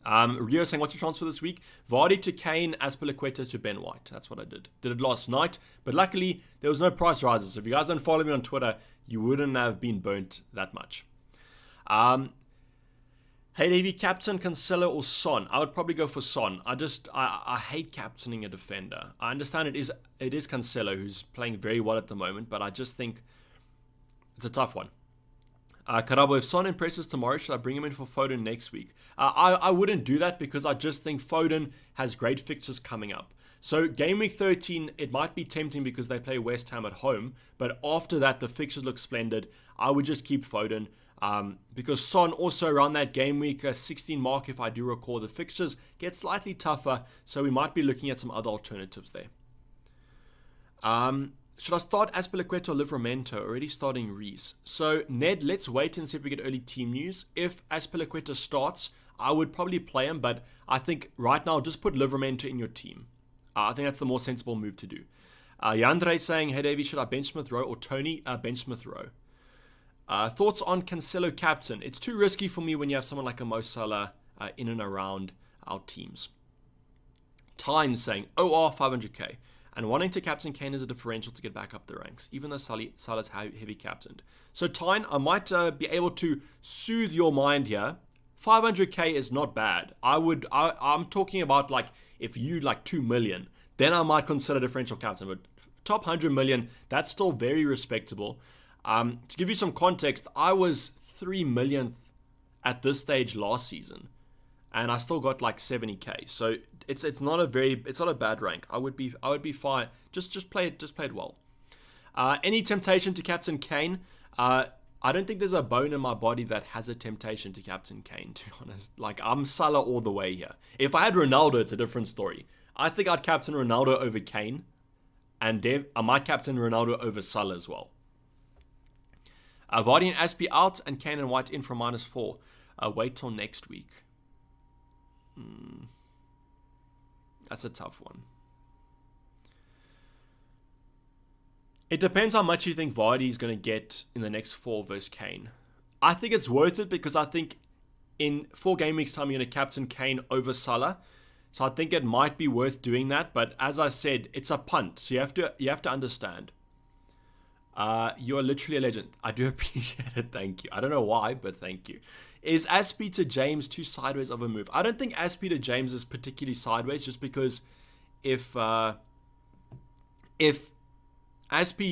Rio saying, what's your transfer this week? Vardy to Kane, Azpilicueta to Ben White. That's what I did. Did it last night, but luckily there was no price rises. So if you guys don't follow me on Twitter, you wouldn't have been burnt that much. Hey Davey, captain Cancelo or Son? I would probably go for Son. I hate captaining a defender. I understand it is Cancelo who's playing very well at the moment, but I just think it's a tough one. Karabo, if Son impresses tomorrow, should I bring him in for Foden next week? I wouldn't do that because I just think Foden has great fixtures coming up. So game week 13, it might be tempting because they play West Ham at home, but after that the fixtures look splendid. I would just keep Foden. Because Son also around that game week 16 mark, if I do recall, the fixtures get slightly tougher, so we might be looking at some other alternatives there. Should I start Azpilicueta or Livramento? Already starting Reese. So Ned, let's wait and see if we get early team news. If Azpilicueta starts, I would probably play him, but I think right now just put Livramento in your team. I think that's the more sensible move to do. Yandre saying, hey Davey, should I bench Smith Rowe or Tony? Bench Smith Rowe. Thoughts on Cancelo captain? It's too risky for me when you have someone like a Mo Salah in and around our teams. Tyne saying, OR 500k. And wanting to captain Kane is a differential to get back up the ranks, even though Salah's heavy captained. So Tyne, I might be able to soothe your mind here. 500k is not bad. I'm talking about like if you like 2 million, then I might consider differential captain. But top 100 million, that's still very respectable. To give you some context, I was 3 millionth at this stage last season, and I still got like 70k. So it's not a bad rank. I would be fine. Just play it well. Any temptation to captain Kane? I don't think there's a bone in my body that has a temptation to captain Kane, to be honest. Like I'm Salah all the way here. If I had Ronaldo, it's a different story. I think I'd captain Ronaldo over Kane, and I might captain Ronaldo over Salah as well. Vardy and Aspie out and Kane and White in for -4. Wait till next week. That's a tough one. It depends how much you think Vardy is going to get in the next 4 versus Kane. I think it's worth it because I think in 4 game weeks time you're going to captain Kane over Salah. So I think it might be worth doing that. But as I said, it's a punt. So you have to understand. You are literally a legend. I do appreciate it. Thank you. I don't know why, but thank you. Is Aspie to James too sideways of a move? I don't think Aspie to James is particularly sideways, just because if Aspie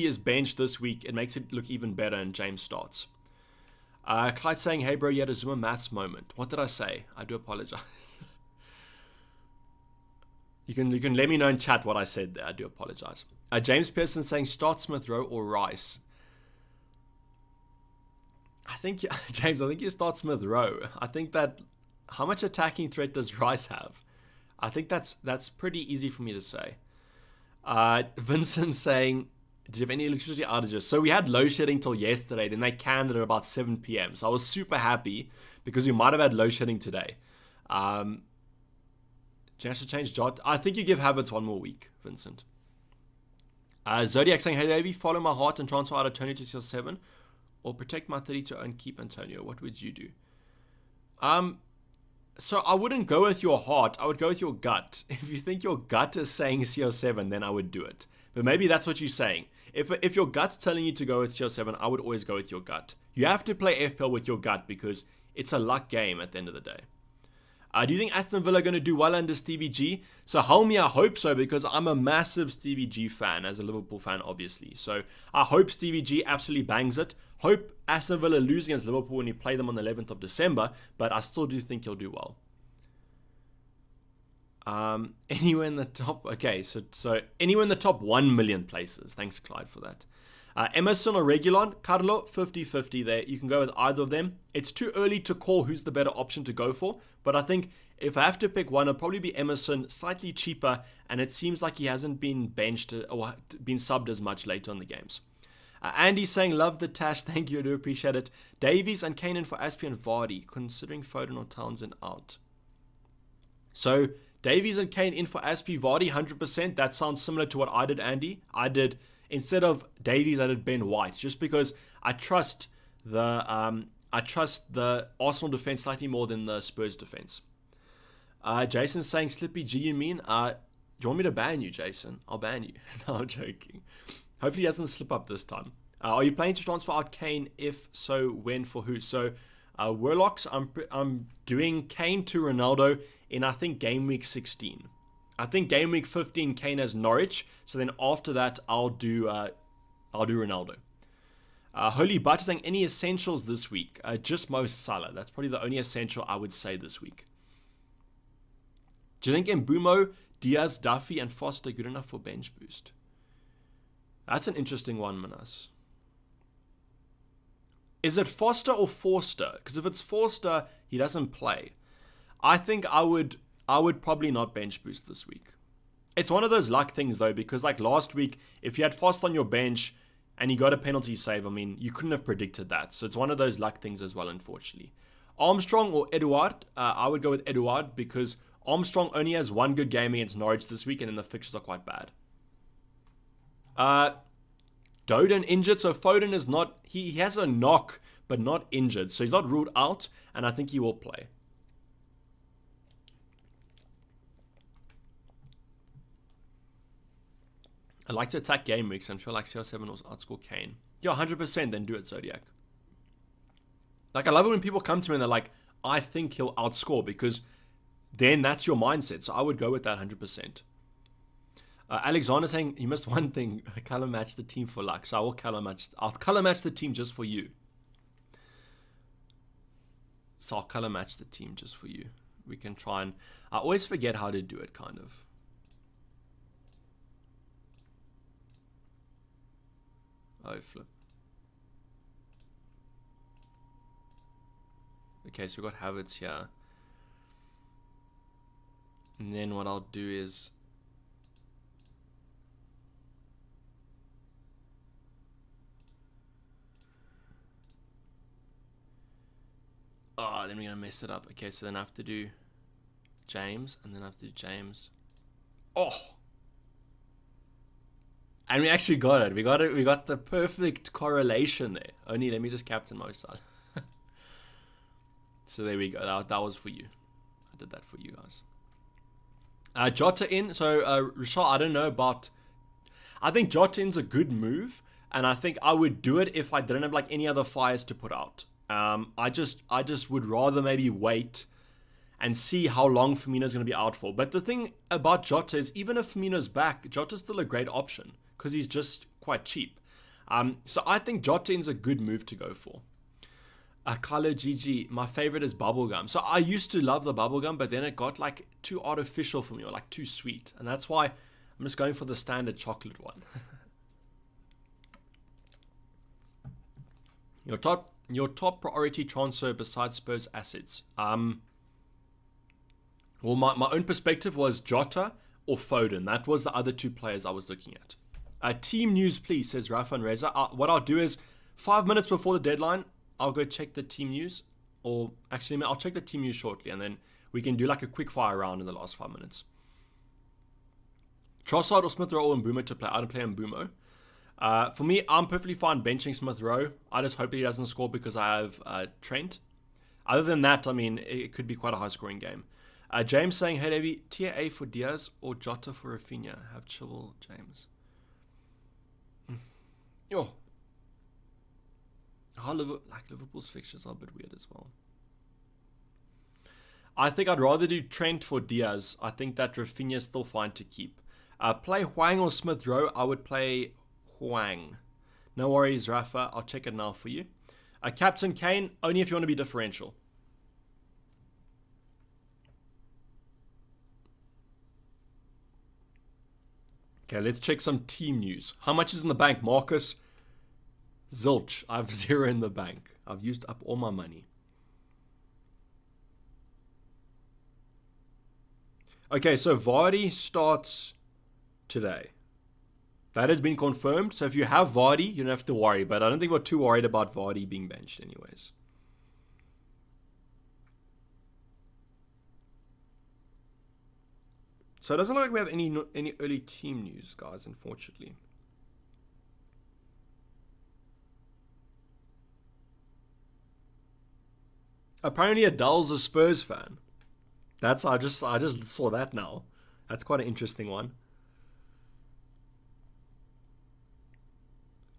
is benched this week, it makes it look even better and James starts. Clyde saying, hey bro, you had a Zuma maths moment. What did I say? I do apologize. You can let me know in chat what I said there. I do apologize. James Pearson saying, start Smith Rowe or Rice. I think, James, I think you start Smith Rowe. I think that, how much attacking threat does Rice have? I think that's pretty easy for me to say. Vincent saying, did you have any electricity outages? So we had load shedding till yesterday, then they canned it at about 7 p.m. So I was super happy because we might have had load shedding today. Should change Jot. I think you give Havertz one more week, Vincent. Zodiac saying, hey Dayvy, follow my heart and transfer out Antonio to CL7 or protect my 32 and keep Antonio. What would you do? So I wouldn't go with your heart. I would go with your gut. If you think your gut is saying CO7, then I would do it. But maybe that's what you're saying. If your gut's telling you to go with CO7, I would always go with your gut. You have to play FPL with your gut because it's a luck game at the end of the day. Do you think Aston Villa are going to do well under Stevie G? So, homie, I hope so, because I'm a massive Stevie G fan, as a Liverpool fan, obviously. So, I hope Stevie G absolutely bangs it. Hope Aston Villa lose against Liverpool when you play them on the 11th of December, but I still do think he'll do well. Anywhere in the top... Okay, so anywhere in the top 1 million places. Thanks, Clyde, for that. Emerson or Regulon, Carlo, 50-50 there. You can go with either of them. It's too early to call who's the better option to go for, but I think if I have to pick one, it'll probably be Emerson, slightly cheaper, and it seems like he hasn't been benched or been subbed as much later in the games. Andy saying, love the Tash, thank you, I do appreciate it. Davies and Kane in for Aspie and Vardy, considering Foden or Townsend out. So, Davies and Kane in for Aspie, Vardy, 100%. That sounds similar to what I did, Andy. Instead of Davies, I did Ben White, just because I trust the Arsenal defense slightly more than the Spurs defense. Jason's saying, Slippy G, you mean? Do you want me to ban you, Jason? I'll ban you. No, I'm joking. Hopefully he doesn't slip up this time. Are you planning to transfer out Kane? If so, when, for who? So, Warlocks, I'm doing Kane to Ronaldo in, I think, game week 16. I think game week 15, Kane has Norwich. So then after that, I'll do Ronaldo. Holy Butter saying, any essentials this week? Just Mo Salah. That's probably the only essential I would say this week. Do you think Mbumo, Diaz, Duffy, and Foster good enough for bench boost? That's an interesting one, Manas. Is it Foster or Forster? Because if it's Forster, he doesn't play. I think I would probably not bench boost this week. It's one of those luck things though, because like last week, if you had Foster on your bench and he got a penalty save, I mean, you couldn't have predicted that. So it's one of those luck things as well, unfortunately. Armstrong or Eduard? I would go with Eduard because Armstrong only has one good game against Norwich this week and then the fixtures are quite bad. Doden injured, so Foden is not... He has a knock, but not injured. So he's not ruled out, and I think he will play. I like to attack game weeks and feel like CR7 will outscore Kane. Yeah, 100%, then do it, Zodiac. Like, I love it when people come to me and they're like, I think he'll outscore, because then that's your mindset. So I would go with that 100%. Alexander saying, you missed one thing, color match the team for luck. So I'll color match the team just for you. So I'll color match the team just for you. We can try and... I always forget how to do it, kind of. Oh, flip. Okay, so we've got Havertz here. And then what I'll do is... Oh, then we're going to mess it up. Okay, so then I have to do James, and then I have to do James. Oh! And we actually got it. We got the perfect correlation there. Only let me just captain Mo Salah. So there we go. That was for you. I did that for you guys. Jota in. So, Rashad, I don't know about... I think Jota in's a good move. And I think I would do it if I didn't have like any other fires to put out. I just would rather maybe wait and see how long Firmino's going to be out for. But the thing about Jota is, even if Firmino's back, Jota's still a great option because he's just quite cheap. So I think Jota is a good move to go for. Carlo GG, my favorite is bubblegum. So I used to love the bubblegum, but then it got like too artificial for me, or like too sweet. And that's why I'm just going for the standard chocolate one. Your top priority transfer besides Spurs assets. Well, my own perspective was Jota or Foden. That was the other two players I was looking at. Team news, please, says Rafa and Reza. What I'll do is 5 minutes before the deadline, I'll go check the team news. Or actually, I'll check the team news shortly, and then we can do like a quick fire round in the last 5 minutes. Trossard or Smith Rowe or Mbeumo to play? I don't play Mbeumo. For me, I'm perfectly fine benching Smith Rowe. I just hope he doesn't score because I have Trent. Other than that, I mean, it could be quite a high-scoring game. James saying, hey, Dayvy, tier A for Diaz or Jota for Rafinha? Have Chilwell, James. Yo. Liverpool's fixtures are a bit weird as well. I think I'd rather do Trent for Diaz. I think that Rafinha is still fine to keep. Play Hwang or Smith Rowe. I would play Hwang. No worries, Rafa. I'll check it now for you. Captain Kane, only if you want to be differential. Okay, let's check some team news. How much is in the bank, Marcus? Zilch. I have 0 in the bank. I've used up all my money. Okay, so Vardy starts today. That has been confirmed. So if you have Vardy, you don't have to worry. But I don't think we're too worried about Vardy being benched anyways. So it doesn't look like we have any early team news, guys, unfortunately. Apparently Adele's a Spurs fan. I just saw that now. That's quite an interesting one.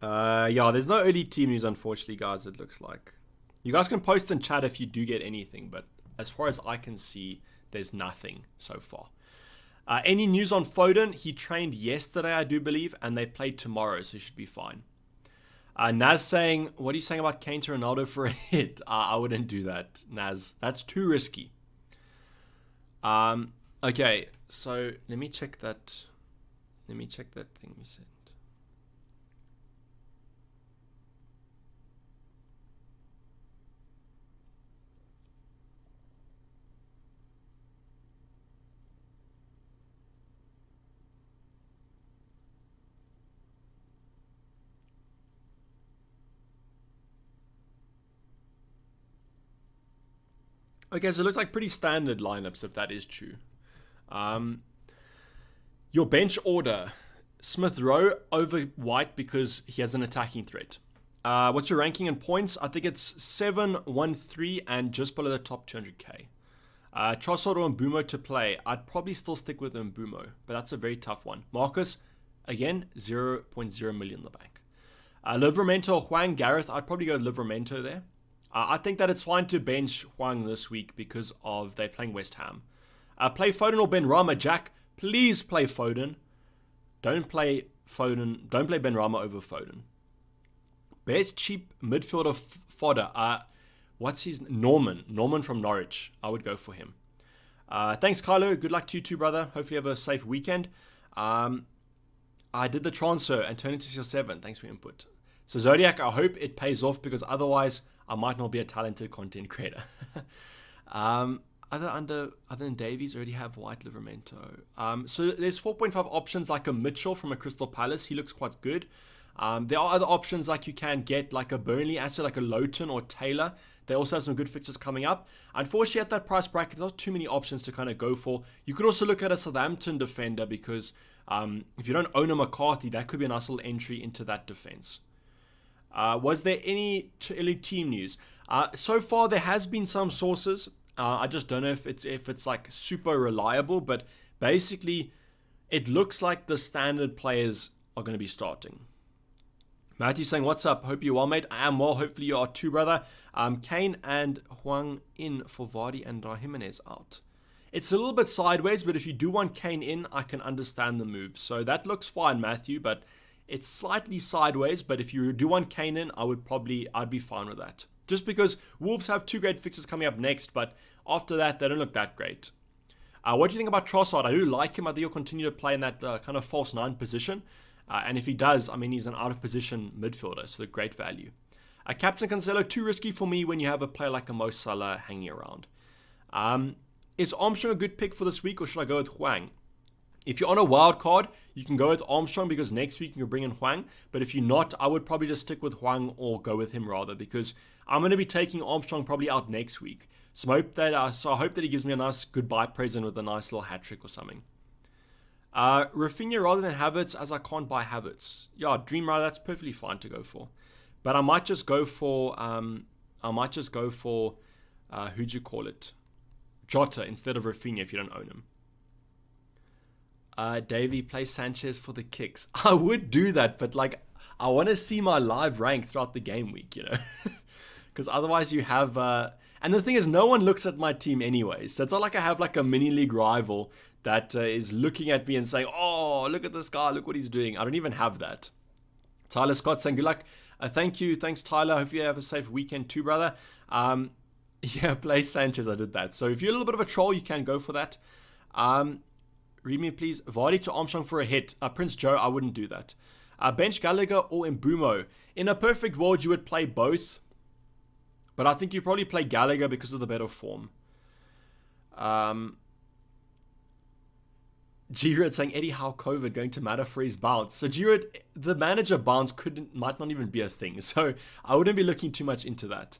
Yeah, there's no early team news, unfortunately, guys, it looks like. You guys can post in chat if you do get anything, but as far as I can see, there's nothing so far. Any news on Foden? He trained yesterday, I do believe, and they play tomorrow, so he should be fine. Naz saying, what are you saying about Kane to Ronaldo for a hit? I wouldn't do that, Naz. That's too risky. Okay, so let me check that. Let me check that thing you said. Okay, so it looks like pretty standard lineups if that is true. Your bench order, Smith Rowe over White because he has an attacking threat. What's your ranking in points? I think it's 713 and just below the top 200k. Trossard or Mbeumo to play. I'd probably still stick with Mbeumo, but that's a very tough one. Marcus, again, 0.0 million in the bank. Livramento or Hwang Gareth, I'd probably go with Livramento there. I think that it's fine to bench Hwang this week because of they're playing West Ham. Play Foden or Ben Rama. Jack, please play Foden. Don't play Foden. Don't play Ben Rama over Foden. Best cheap midfielder fodder. What's his Norman? Norman from Norwich. I would go for him. Thanks, Carlo. Good luck to you too, brother. Hopefully you have a safe weekend. I did the transfer and turned into CR7. Thanks for your input. So Zodiac, I hope it pays off because otherwise I might not be a talented content creator. Other than Davies, already have White Livramento. So there's 4.5 options like a Mitchell from a Crystal Palace. He looks quite good. There are other options like you can get like a Burnley asset like a Lowton or Taylor. They also have some good fixtures coming up. Unfortunately, at that price bracket, there's not too many options to kind of go for. You could also look at a Southampton defender because if you don't own a McCarthy, that could be a nice little entry into that defense. Was there any early team news? So far, there has been some sources. I just don't know if it's like super reliable, but basically, it looks like the standard players are going to be starting. Matthew saying, what's up? Hope you're well, mate. I am well. Hopefully you are too, brother. Kane and Hwang in for Vardy and Jimenez out. It's a little bit sideways, but if you do want Kane in, I can understand the move. So that looks fine, Matthew, but it's slightly sideways. But if you do want Kane in, I'd be fine with that. Just because Wolves have 2 great fixtures coming up next, but after that, they don't look that great. What do you think about Trossard? I do like him. I think he'll continue to play in that kind of false 9 position. And if he does, I mean, he's an out-of-position midfielder, so great value. Captain Cancelo, too risky for me when you have a player like a Mo Salah hanging around. Is Armstrong a good pick for this week, or should I go with Hwang? If you're on a wild card, you can go with Armstrong because next week you can bring in Hwang. But if you're not, I would probably just stick with Hwang or go with him rather, because I'm going to be taking Armstrong probably out next week. So I hope that he gives me a nice goodbye present with a nice little hat-trick or something. Rafinha rather than Havertz, as I can't buy Havertz. Yeah, Dream Rider, that's perfectly fine to go for. But I might just go for who'd you call it? Jota instead of Rafinha if you don't own him. Dayvy, play Sanchez for the kicks. I would do that, but like I want to see my live rank throughout the game week, you know. Because otherwise you have and the thing is, no one looks at my team anyway. So it's not like I have like a mini league rival that is looking at me and saying, oh, look at this guy, look what he's doing. I don't even have that. Tyler Scott saying, good luck. Thank you. Thanks, Tyler. Hope you have a safe weekend too, brother. Yeah, play Sanchez. I did that. So if you're a little bit of a troll, you can go for that. Read me, please. Vardy to Armstrong for a hit. Prince Joe, I wouldn't do that. Bench Gallagher or Mbumo. In a perfect world, you would play both. But I think you probably play Gallagher because of the better form. Giroud saying, Eddie, how COVID going to matter for his bounce? So Giroud, the manager bounce might not even be a thing. So I wouldn't be looking too much into that.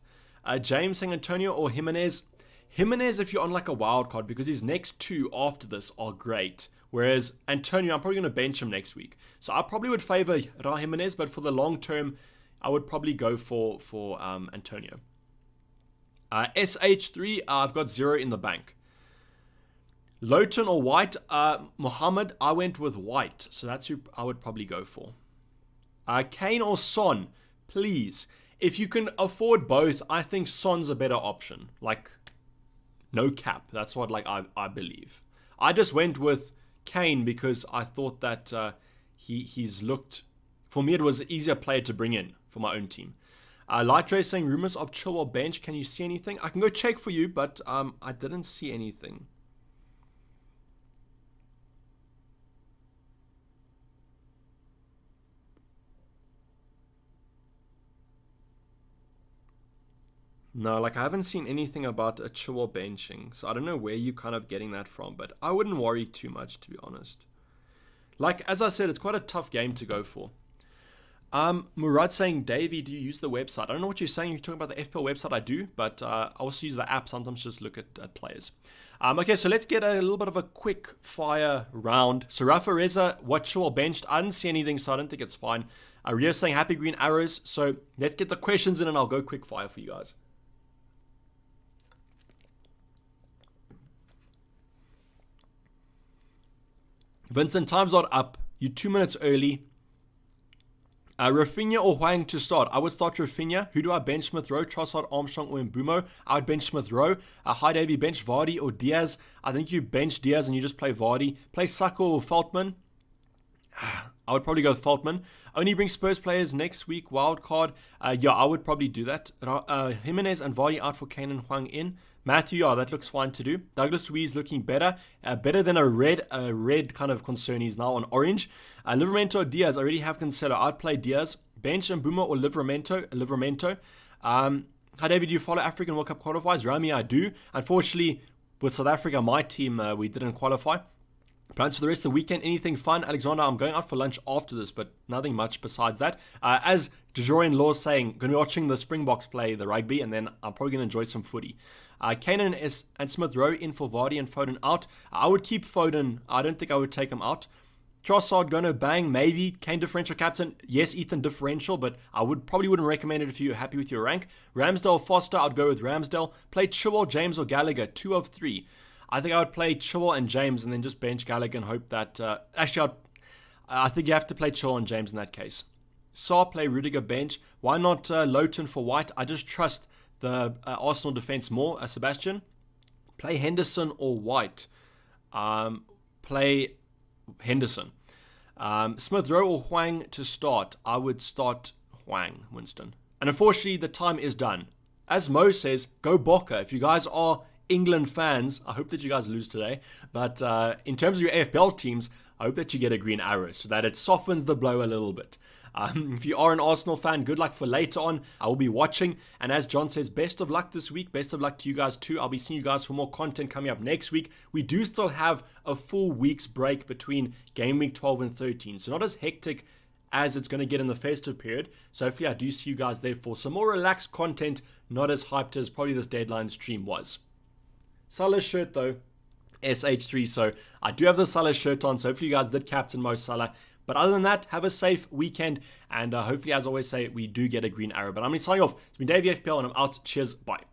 James saying Antonio or Jimenez. Jimenez if you're on like a wild card, because his next 2 after this are great. Whereas Antonio, I'm probably going to bench him next week. So I probably would favor Jimenez, but for the long term, I would probably go for Antonio. SH3, I've got 0 in the bank. Lowton or White? Mohammed, I went with White. So that's who I would probably go for. Kane or Son? Please. If you can afford both, I think Son's a better option. Like, no cap. That's what I believe. I just went with Kane because I thought that he's looked... For me, it was an easier player to bring in for my own team. Light Ray saying, rumors of Chilwell bench. Can you see anything? I can go check for you, but I didn't see anything. No, like I haven't seen anything about a Chilwell benching, so I don't know where you're kind of getting that from, but I wouldn't worry too much, to be honest. Like, as I said, it's quite a tough game to go for. Murad saying, Dayvy, do you use the website? I don't know what you're saying. You're talking about the FPL website. I do, but I also use the app. Sometimes just look at players. Okay, so let's get a little bit of a quick fire round. So Rafa Reza, what Chilwell benched? I didn't see anything, so I don't think it's fine. Rio saying happy green arrows. So let's get the questions in and I'll go quick fire for you guys. Vincent, time's not up. You're 2 minutes early. Rafinha or Hwang to start? I would start Rafinha. Who do I bench? Smith Rowe, Trossard, Armstrong, or Mbumo? I would bench Smith Rowe. Hi Davey, bench Vardy or Diaz? I think you bench Diaz and you just play Vardy. Play Saka or Feltman? I would probably go with Feltman. Only bring Spurs players next week, wild card. Yeah, I would probably do that. Jimenez and Vardy out for Kane and Hwang in. Matthew, yeah, that looks fine to do. Douglas Luiz looking better. Better than a red kind of concern. He's now on orange. Livramento or Diaz, I already have Cancelo. I'd play Diaz. Bench Mbumo or Livramento. Hi David, do you follow African World Cup qualifiers? Rami, I do. Unfortunately, with South Africa, my team, we didn't qualify. Plans for the rest of the weekend, anything fun? Alexander, I'm going out for lunch after this, but nothing much besides that. As Jajorian Law is saying, going to be watching the Springboks play the rugby, and then I'm probably going to enjoy some footy. Kane and Smith Rowe in for Vardy and Foden out. I would keep Foden. I don't think I would take him out. Trossard going to bang, maybe. Kane differential captain. Yes, Ethan differential, but I probably wouldn't recommend it if you're happy with your rank. Ramsdale, Foster, I'd go with Ramsdale. Play Chilwell, James, or Gallagher, 2 of 3. I think I would play Chilwell and James and then just bench Gallagher and hope that... I think you have to play Chilwell and James in that case. Saar play Rudiger bench. Why not Lowton for White? I just trust the Arsenal defense more. Sebastian, play Henderson or White. Play Henderson. Smith Rowe or Hwang to start. I would start Hwang, Winston. And unfortunately, the time is done. As Mo says, go Boca. If you guys are England fans, I hope that you guys lose today. But in terms of your AFL teams, I hope that you get a green arrow so that it softens the blow a little bit. If you are an Arsenal fan, good luck for later on. I will be watching. And as John says, best of luck this week. Best of luck to you guys too. I'll be seeing you guys for more content coming up next week. We do still have a full week's break between Game Week 12 and 13. So not as hectic as it's going to get in the festive period. So hopefully I do see you guys there for some more relaxed content, not as hyped as probably this deadline stream was. Salah's shirt though, SH3. So I do have the Salah shirt on. So hopefully you guys did captain Mo Salah. But other than that, have a safe weekend. And hopefully, as I always say, we do get a green arrow. But I'm going to sign off. It's been Dayvy FPL and I'm out. Cheers. Bye.